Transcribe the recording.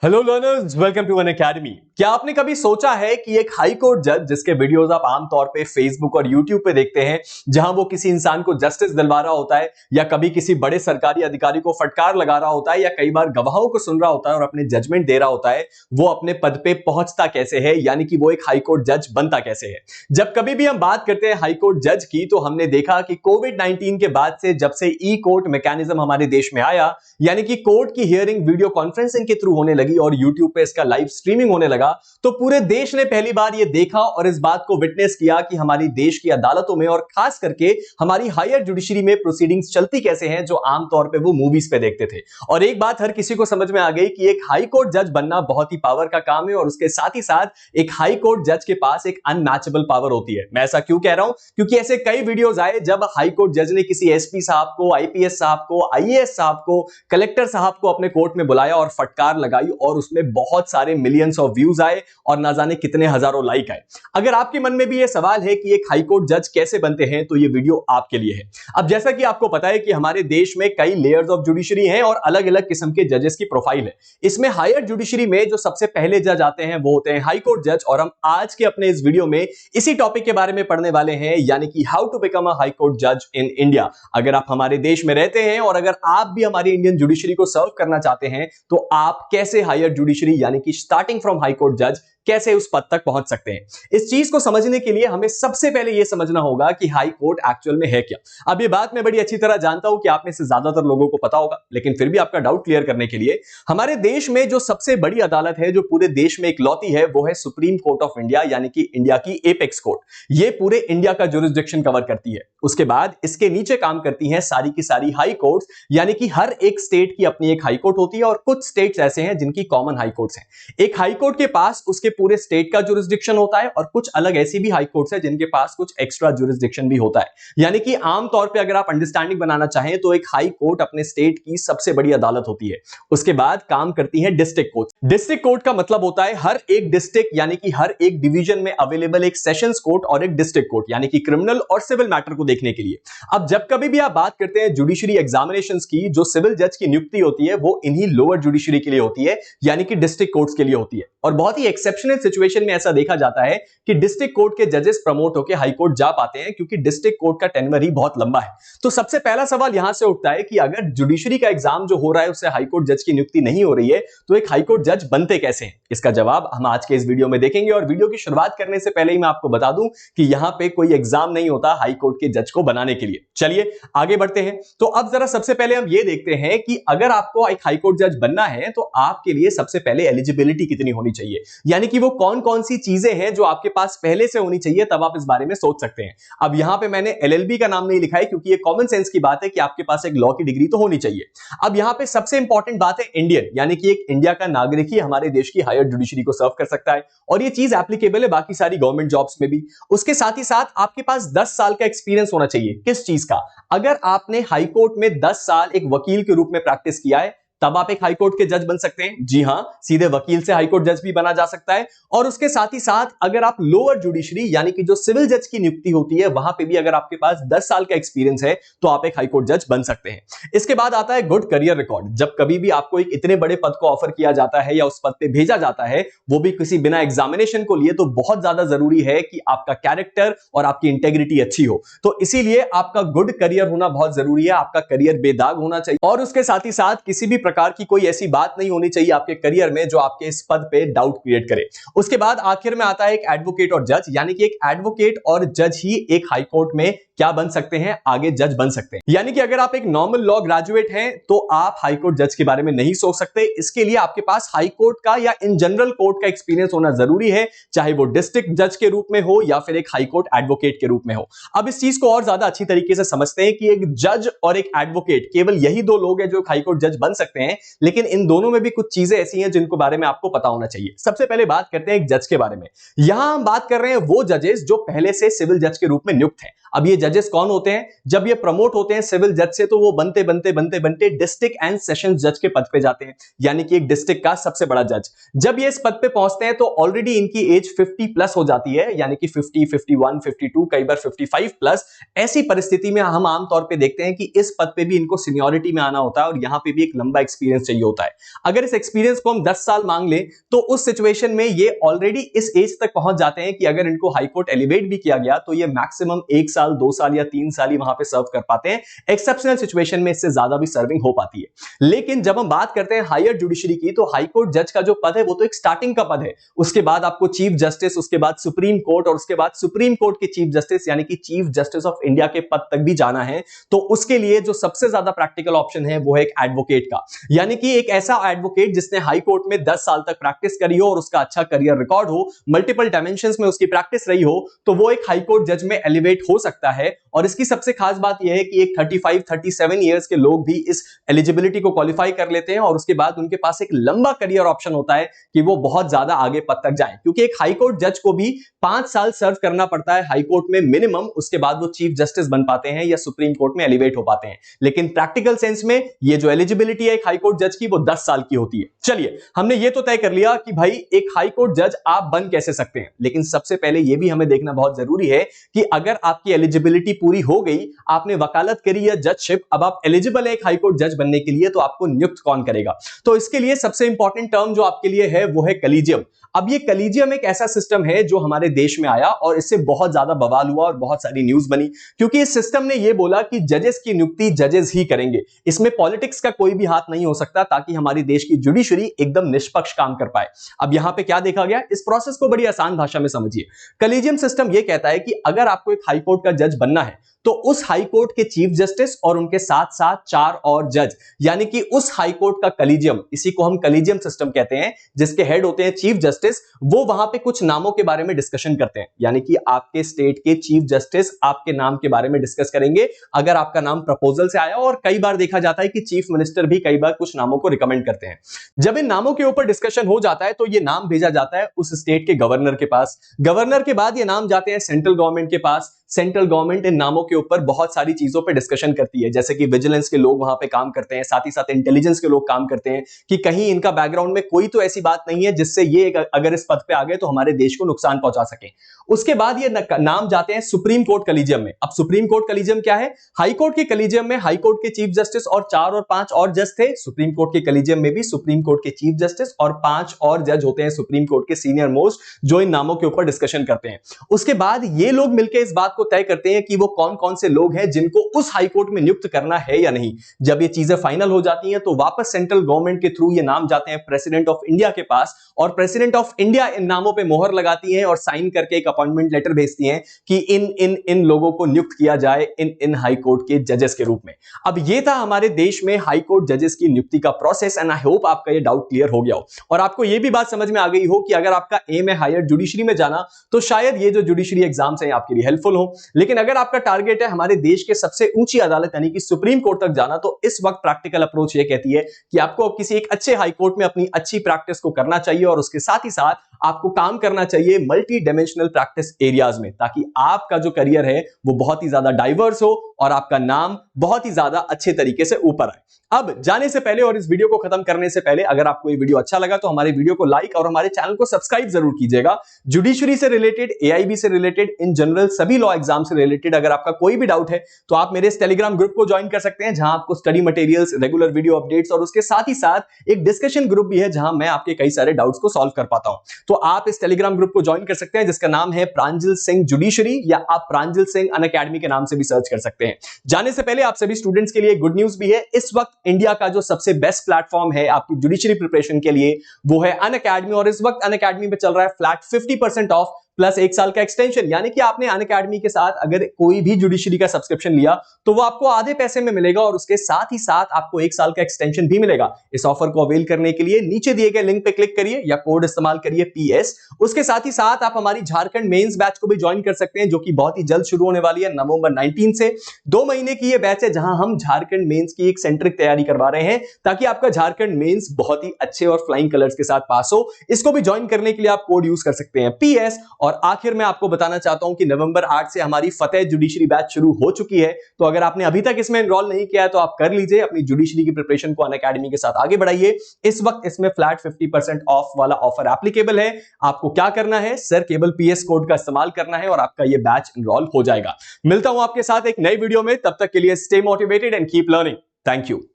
Hello learners, welcome to Unacademy. क्या आपने कभी सोचा है कि एक हाई कोर्ट जज जिसके वीडियोस आप आमतौर पे फेसबुक और यूट्यूब पे देखते हैं, जहां वो किसी इंसान को जस्टिस दिलवा रहा होता है या कभी किसी बड़े सरकारी अधिकारी को फटकार लगा रहा होता है या कई बार गवाहों को सुन रहा होता है और अपने जजमेंट दे रहा होता है, वो अपने पद पे पहुंचता कैसे है, यानी कि वो एक हाई कोर्ट जज बनता कैसे है। जब कभी भी हम बात करते हैं हाई कोर्ट जज की, तो हमने देखा कि कोविड-19 के बाद से जब से ई कोर्ट मैकेनिज्म हमारे देश में आया, यानी कि कोर्ट की हियरिंग वीडियो कॉन्फ्रेंसिंग के थ्रू होने लगी और यूट्यूब पे इसका लाइव स्ट्रीमिंग होने लगा, तो पूरे देश ने पहली बार यह देखा और इस बात को विटनेस किया कि हमारी देश की अदालतों में और खास करके हमारी हायर जुडिशरी में प्रोसीडिंग्स चलती कैसे हैं, जो आमतौर पे वो मूवीज पे देखते थे। और एक बात हर किसी को समझ में आ गई कि एक हाई कोर्ट जज बनना बहुत ही पावर का काम है और उसके साथ ही साथ एक हाई कोर्ट जज के पास एक अनमैचेबल पावर होती है। मैं ऐसा क्यों कह रहा हूं? क्योंकि ऐसे कई वीडियोस आए जब हाई कोर्ट जज ने किसी एसपी साहब को, आईपीएस साहब को, आईएएस साहब को, कलेक्टर साहब को अपने कोर्ट में बुलाया और फटकार लगाई और उसमें बहुत सारे मिलियंस ऑफ व्यूज आए और ना जाने कितने हजारों लाइक आए। अगर आपके मन में भी यह सवाल है कि एक हाई कोर्ट जज कैसे बनते हैं, तो यह वीडियो आपके लिए है। अब जैसा कि आपको पता है कि हमारे देश में कई लेयर्स ऑफ जुडिशरी हैं और अलग अलग किस्म के जजेस की प्रोफाइल है। इसमें हायर जुडिशरी में जो सबसे पहले जज आते हैं वो होते हैं हाई कोर्ट जज, और हम आज के अपने इस वीडियो में इसी टॉपिक के बारे में पढ़ने वाले हैं, यानी कि how to become a high court जज इन इंडिया। अगर आप हमारे देश में रहते हैं और अगर आप भी हमारी इंडियन जुडिशरी को सर्व करना चाहते हैं, तो आप कैसे हायर जुडिशरी यानी कि स्टार्टिंग फ्रॉम हाई कोर्ट जज कैसे उस पद तक पहुंच सकते हैं। इस चीज को समझने के लिए हमें सबसे पहले यह समझना होगा कि हाई कोर्ट एक्चुअल में है क्या। अब ये बात मैं बड़ी अच्छी तरह जानता हूं कि आप में से ज्यादातर लोगों को पता होगा, लेकिन फिर भी आपका डाउट क्लियर करने के लिए, हमारे देश में जो सबसे बड़ी अदालत है जो पूरे देश में इकलौती है, वो है सुप्रीम कोर्ट ऑफ इंडिया, यानी कि इंडिया की एपेक्स कोर्ट। ये पूरे इंडिया का जुरिस्डिक्शन कवर करती है। उसके बाद इसके नीचे काम करती हैं सारी की सारी हाई कोर्ट्स, यानी कि हर एक स्टेट की अपनी एक हाई कोर्ट होती है और कुछ स्टेट्स ऐसे हैं जिनकी कॉमन हाई कोर्ट्स हैं। एक हाई कोर्ट के पास उसके पूरे स्टेट का जुरिस्डिक्शन होता है और कुछ अलग ऐसी भी हाई कोर्ट्स हैं जिनके पास कुछ एक्स्ट्रा जुरिस्डिक्शन भी होता है। यानी कि आमतौर पे अगर आप अंडरस्टैंडिंग बनाना चाहें तो एक हाई कोर्ट अपने स्टेट की सबसे बड़ी अदालत होती है। उसके बाद काम करती है डिस्ट्रिक्ट कोर्ट। डिस्ट्रिक्ट कोर्ट का मतलब होता है हर एक डिस्ट्रिक्ट यानी कि हर एक डिवीजन में अवेलेबल एक सेशंस कोर्ट और एक डिस्ट्रिक्ट कोर्ट, यानी कि क्रिमिनल और सिविल मैटर को देखने के लिए। अब जब कभी भी आप बात करते हैं जुडिशरी एग्जामिनेशंस की, जो सिविल जज की नियुक्ति होती है वो इन्हीं लोअर जुडिशरी के लिए होती है, यानी कि डिस्ट्रिक्ट कोर्ट्स के लिए होती है। और बहुत ही एक्सेप्शनल सिचुएशन में ऐसा देखा जाता है कि डिस्ट्रिक्ट कोर्ट के जजेस प्रमोट होकर हाई कोर्ट जा पाते हैं, क्योंकि डिस्ट्रिक्ट कोर्ट का टेन्योर ही बहुत लंबा है। तो सबसे पहला सवाल यहां से उठता है कि अगर जुडिशरी का एग्जाम जो हो रहा है उससे हाई कोर्ट जज की नियुक्ति नहीं हो रही है, तो एक हाई कोर्ट जज बनते कैसे हैं? इसका जवाब हम आज के इस वीडियो में देखेंगे। और वीडियो की शुरुआत करने से पहले ही मैं आपको बता दूं कि यहां पे कोई एग्जाम नहीं होता हाई कोर्ट के जज को बनाने के लिए। चलिए आगे बढ़ते हैं। तो अब जरा सबसे पहले हम ये देखते हैं कि अगर आपको एक हाई कोर्ट जज बनना है तो आपके लिए सबसे पहले एलिजिबिलिटी कितनी होनी चाहिए, यानी कि वो कौन कौन सी चीजें हैं जो आपके पास पहले से होनी चाहिए, तब आप इस बारे में सोच सकते हैं। अब यहां पे मैंने एलएलबी का नाम नहीं लिखा है क्योंकि ये कॉमन सेंस की बात है कि आपके पास एक लॉ की डिग्री तो होनी चाहिए। अब यहां पे सबसे इंपॉर्टेंट बात है इंडियन, यानी कि एक इंडिया का नागरिक ही हमारे देश की हायर जुडिशरी को सर्व कर सकता है, और ये चीज एप्लीकेबल है बाकी सारी गवर्नमेंट जॉब्स में भी। उसके साथ ही साथ आपके पास 10 साल का एक्सपीरियंस होना चाहिए। किस चीज का? अगर आपने हाई कोर्ट में 10 साल एक वकील के रूप में प्रैक्टिस किया है, तब आप एक हाई कोर्ट के जज बन सकते हैं। जी हां, सीधे वकील से हाई कोर्ट जज भी बना जा सकता है। और उसके साथ ही साथ अगर आप लोअर जुडिशरी यानी कि जो सिविल जज की नियुक्ति होती है, वहां पे भी अगर आपके पास 10 साल का एक्सपीरियंस है तो आप एक हाई कोर्ट जज बन सकते हैं। इसके बाद आता है गुड करियर रिकॉर्ड। जब कभी भी आपको एक इतने बड़े पद को ऑफर किया जाता है या उस पद पे भेजा जाता है, वो भी किसी बिना एग्जामिनेशन को लिए, तो बहुत ज्यादा जरूरी है कि आपका कैरेक्टर और आपकी इंटेग्रिटी अच्छी हो। तो इसीलिए आपका गुड करियर होना बहुत जरूरी है, आपका करियर बेदाग होना चाहिए। और उसके साथ ही साथ किसी भी प्रकार की कोई ऐसी बात नहीं होनी चाहिए आपके करियर में जो आपके इस पद पे डाउट क्रिएट करे। उसके बाद आखिर में आता है एक एडवोकेट और जज, यानी कि एक एडवोकेट और जज ही एक हाई कोर्ट में क्या बन सकते हैं, आगे जज बन सकते हैं। यानी कि अगर आप एक नॉर्मल लॉ ग्रेजुएट हैं तो आप हाई कोर्ट जज के बारे में नहीं सोच सकते। इसके लिए आपके पास हाई कोर्ट का या इन जनरल कोर्ट का एक्सपीरियंस होना जरूरी है, चाहे वो डिस्ट्रिक्ट जज के रूप में हो या फिर एक हाई कोर्ट एडवोकेट के रूप में हो। अब इस चीज को और ज्यादा अच्छी तरीके से समझते हैं कि एक जज और एक एडवोकेट केवल यही दो लोग हैं जो हाई कोर्ट जज बन सकते हैं, लेकिन इन दोनों में भी कुछ चीजें ऐसी हैं जिनको बारे में आपको पता होना चाहिए। सबसे पहले बात करते हैं एक जज के बारे में। यहां हम बात कर रहे हैं वो जजेस जो पहले से सिविल जज के रूप में नियुक्त हैं। अब ये जजेस कौन होते हैं? जब ये प्रमोट होते हैं सिविल जज से तो वो बनते बनते बनते बनते डिस्ट्रिक्ट एंड सेशन जज के पद पे जाते हैं, यानी कि एक डिस्ट्रिक्ट का सबसे बड़ा जज। जब ये इस पद पे पहुंचते हैं तो ऑलरेडी इनकी एज 50 प्लस हो जाती है, यानी कि 50, 51, 52, कई बार 55 प्लस। ऐसी परिस्थिति में हम आमतौर पे देखते हैं कि इस पद पे भी इनको सीनियरिटी में आना होता है और यहां पे भी एक लंबा एक्सपीरियंस चाहिए होता है। अगर इस एक्सपीरियंस को हम 10 साल मांग लें तो उस सिचुएशन में ये ऑलरेडी इस एज तक पहुंच जाते हैं कि अगर इनको हाईकोर्ट एलिवेट भी किया गया तो ये मैक्सिमम 1 साल 2 साल या 3 साल ही वहां पे सर्व कर पाते हैं। एक्सेप्शनल सिचुएशन में इससे ज्यादा भी सर्विंग हो पाती है। लेकिन जब हम बात करते हैं हायर जुडिशरी की, तो हाईकोर्ट जज का जो पद है वो तो एक स्टार्टिंग का पद है। उसके बाद आपको चीफ जस्टिस, उसके बाद सुप्रीम कोर्ट और उसके बाद सुप्रीम कोर्ट के चीफ जस्टिस यानी कि चीफ जस्टिस ऑफ इंडिया के पद तक भी जाना है। तो उसके लिए जो सबसे ज्यादा प्रैक्टिकल ऑप्शन है वो है एक एडवोकेट का, यानी कि एक ऐसा एडवोकेट जिसने हाई कोर्ट में 10 साल तक प्रैक्टिस करी हो और उसका अच्छा करियर रिकॉर्ड हो, मल्टीपल डायमेंशंस में उसकी प्रैक्टिस रही हो, तो वो एक हाई कोर्ट जज में एलिवेट हो सकता है। और इसकी सबसे खास बात यह है कि एक 35, 37 इयर्स के लोग भी इस एलिजिबिलिटी को क्वालिफाई कर लेते हैं और उसके बाद उनके पास एक लंबा करियर ऑप्शन होता है कि वो बहुत ज्यादा आगे पद तक जाएं, क्योंकि एक हाई कोर्ट जज को भी 5 साल सर्व करना पड़ता है हाई कोर्ट में मिनिमम। उसके बाद वो चीफ जस्टिस बन पाते हैं या सुप्रीम कोर्ट में एलिवेट हो पाते हैं। लेकिन प्रैक्टिकल सेंस में ये जो एलिजिबिलिटी है एक हाई कोर्ट जज की वो 10 साल की होती है। चलिए, हमने ये तो तय कर लिया कि भाई एक हाई कोर्ट जज आप बन कैसे सकते हैं, लेकिन सबसे पहले ये भी हमें देखना बहुत जरूरी है कि अगर आपकी एलिजिबिलिटी पूरी हो गई, आपने वकालत करी या जजशिप, अब आप एलिजिबल है एक हाई कोर्ट जज बनने के लिए, तो आपको नियुक्त कौन करेगा? तो इसके लिए सबसे इंपॉर्टेंट टर्म जो आपके लिए है वो है कलीजियम। अब ये कलीजियम एक ऐसा सिस्टम है जो हमारे देश में आया और इससे बहुत ज्यादा बवाल हुआ और बहुत सारी न्यूज बनी, क्योंकि इस सिस्टम ने यह बोला कि जजेस की नियुक्ति जजेस ही करेंगे, इसमें पॉलिटिक्स का कोई भी हाथ नहीं हो सकता, ताकि हमारी देश की जुडिशरी एकदम निष्पक्ष काम कर पाए। अब यहां पे क्या देखा गया, इस प्रोसेस को बड़ी आसान भाषा में समझिए। कलीजियम सिस्टम यह कहता है कि अगर आपको एक हाई कोर्ट का जज बनना है तो उस हाई कोर्ट के चीफ जस्टिस और उनके साथ साथ 4 और जज, यानी कि उस हाई कोर्ट का कलीजियम, इसी को हम कलीजियम सिस्टम कहते हैं, जिसके हेड होते हैं चीफ जस्टिस, वो वहां पे कुछ नामों के बारे में डिस्कशन करते हैं। यानी कि आपके स्टेट के चीफ जस्टिस आपके नाम के बारे में डिस्कस करेंगे अगर आपका नाम प्रपोजल से आया, और कई बार देखा जाता है कि चीफ मिनिस्टर भी कई बार कुछ नामों को रिकमेंड करते हैं। जब इन नामों के ऊपर डिस्कशन हो जाता है तो ये नाम भेजा जाता है उस स्टेट के गवर्नर के पास। गवर्नर के बाद ये नाम जाते हैं सेंट्रल गवर्नमेंट के पास। सेंट्रल गवर्नमेंट इन नामों के ऊपर बहुत सारी चीजों पे डिस्कशन करती है, जैसे कि विजिलेंस के लोग वहां पे काम करते हैं, साथ ही साथ इंटेलिजेंस के लोग काम करते हैं कि कहीं इनका बैकग्राउंड में कोई तो ऐसी बात नहीं है जिससे ये अगर इस पद पे आ गए तो हमारे देश को नुकसान पहुंचा सके। उसके बाद ये नाम जाते हैं सुप्रीम कोर्ट कलीजियम में। अब सुप्रीम कोर्ट कलीजियम क्या है? हाई कोर्ट के कलीजियम में हाई कोर्ट के चीफ जस्टिस और 4 और 5 और जज थे। सुप्रीम कोर्ट के कलीजियम में भी सुप्रीम कोर्ट के चीफ जस्टिस और 5 और जज होते हैं सुप्रीम कोर्ट के सीनियर मोस्ट, जो इन नामों के ऊपर डिस्कशन करते हैं। उसके बाद ये लोग मिलकर इस बात को तय करते हैं कि वो कौन कौन से लोग हैं जिनको उस हाई कोर्ट में नियुक्त करना है या नहीं। जब ये चीजें फाइनल हो जाती हैं तो वापस सेंट्रल गवर्नमेंट के थ्रू ये नाम जाते हैं प्रेसिडेंट ऑफ इंडिया के पास, और प्रेसिडेंट ऑफ इंडिया इन नामों पे मोहर लगाती है और साइन करके एक अपॉइंटमेंट लेटर भेजती हैं कि इन लोगों को नियुक्त किया जाए इन हाई कोर्ट के जजेस के रूप में। अब ये था हमारे देश में हाई कोर्ट जजेस की नियुक्ति का प्रोसेस, एंड आई होप आपका ये डाउट क्लियर हो गया हो और आपको ये भी बात समझ में आ गई हो कि अगर आपका एम है हायर जुडिशरी में जाना तो शायद ये जो जुडिशरी एग्जाम्स हैं आपके लिए हेल्पफुल हो। लेकिन अगर आपका टारगेट है हमारे देश के सबसे ऊंची अदालत यानी कि सुप्रीम कोर्ट तक जाना, तो इस वक्त प्रैक्टिकल अप्रोच ये कहती है कि आपको किसी एक अच्छे हाई कोर्ट में अपनी अच्छी प्रैक्टिस को करना चाहिए और उसके साथ ही साथ आपको काम करना चाहिए मल्टी डायमेंशनल प्रैक्टिस एरियाज में, ताकि आपका जो करियर है वो बहुत ही ज्यादा डाइवर्स हो और आपका नाम बहुत ही ज्यादा अच्छे तरीके से ऊपर आए। अब जाने से पहले और इस वीडियो को खत्म करने से पहले, अगर आपको ये वीडियो अच्छा लगा तो हमारे वीडियो को लाइक और हमारे चैनल को सब्सक्राइब जरूर कीजिएगा। जुडिशरी से रिलेटेड, एआईबी से रिलेटेड, इन जनरल सभी लॉ एग्जाम से रिलेटेड अगर आपका कोई भी डाउट है तो आप मेरे इस टेलीग्राम ग्रुप को ज्वाइन कर सकते हैं, जहां आपको study materials, regular video updates और उसके साथ ही साथ एक डिस्कशन ग्रुप भी है जहां मैं आपके कई सारे डाउट्स को सॉल्व कर पाता हूं। तो आप इस टेलीग्राम ग्रुप को ज्वाइन कर सकते हैं जिसका नाम है प्रांजल सिंह जुडिशरी, या आप प्रांजल सिंह अनअकैडमी के नाम से भी सर्च कर सकते हैं। जाने से पहले आप सभी स्टूडेंट्स के लिए गुड न्यूज भी है। इस वक्त इंडिया का जो सबसे बेस्ट प्लेटफॉर्म है आपकी जुडिशरी प्रिपरेशन के लिए वो है अनअकैडमी, और इस वक्त अनअकैडमी पे चल रहा है फ्लैट 50% ऑफ प्लस 1 साल का एक्सटेंशन। यानी कि आपने अनअकैडमी के साथ अगर कोई भी जुडिशरी का सब्सक्रिप्शन लिया तो वो आपको आधे पैसे में मिलेगा और उसके साथ ही साथ आपको 1 साल का एक्सटेंशन भी मिलेगा। इस ऑफर को अवेल करने के लिए नीचे दिए गए लिंक पे क्लिक करिए या कोड इस्तेमाल करिए PS। उसके साथ ही साथ आप हमारी झारखंड मेंस बैच को भी ज्वाइन कर सकते हैं, जो कि बहुत ही जल्द शुरू होने वाली है नवंबर 19 से। 2 महीने की ये बैच है जहां हम झारखंड मेंस की एक सेंट्रिक तैयारी करवा रहे हैं, ताकि आपका झारखंड मेंस बहुत ही अच्छे और फ्लाइंग कलर्स के साथ पास हो। इसको भी ज्वाइन करने के लिए आप कोड यूज कर सकते हैं PS और आखिर में आपको बताना चाहता हूं कि नवंबर 8 से हमारी फतेह जुडिशरी बैच शुरू हो चुकी है। तो अगर आपने अभी तक इसमें एनरोल नहीं किया है तो आप कर लीजिए, अपनी जुडिशरी की प्रिपरेशन को अनअकैडमी के साथ आगे बढ़ाइए। इस वक्त इसमें फ्लैट 50% ऑफ वाला ऑफर एप्लीकेबल है। आपको क्या करना है सर, केवल PS कोड का इस्तेमाल करना है और आपका यह बैच एनरोल हो जाएगा। मिलता हूं आपके साथ एक नई वीडियो में, तब तक के लिए stay motivated and keep learning. Thank you.